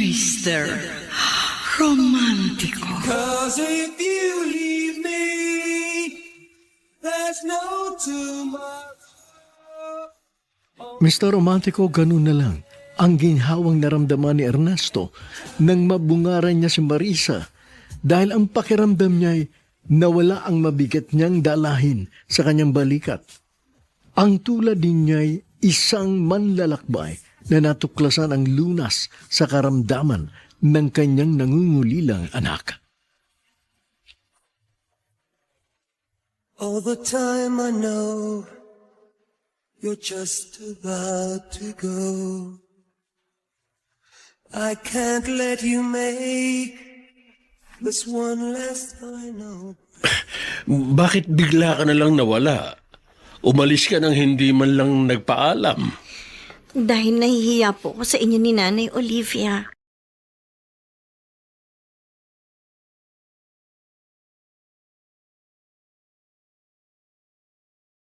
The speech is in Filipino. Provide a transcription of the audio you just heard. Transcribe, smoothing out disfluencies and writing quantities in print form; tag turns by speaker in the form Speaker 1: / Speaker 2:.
Speaker 1: Mr. Romántico.
Speaker 2: 'Cause if you leave me, there's no tomorrow.
Speaker 3: Mr. Romantico, ganun na lang ang ginhawang naramdaman ni Ernesto nang mabungaran niya si Marisa dahil ang pakiramdam niya ay nawala ang mabigat niyang dalahin sa kanyang balikat. Ang tulad din niya ay isang manlalakbay na natuklasan ang lunas sa karamdaman ng kanyang nangungulilang anak.
Speaker 2: All the time I know you're just about to go. I can't let you make this one last final.
Speaker 4: Bakit bigla ka na lang nawala? Umalis ka nang hindi man lang nagpaalam.
Speaker 5: Dahil nahihiya po ako sa inyo ni Nanay Olivia.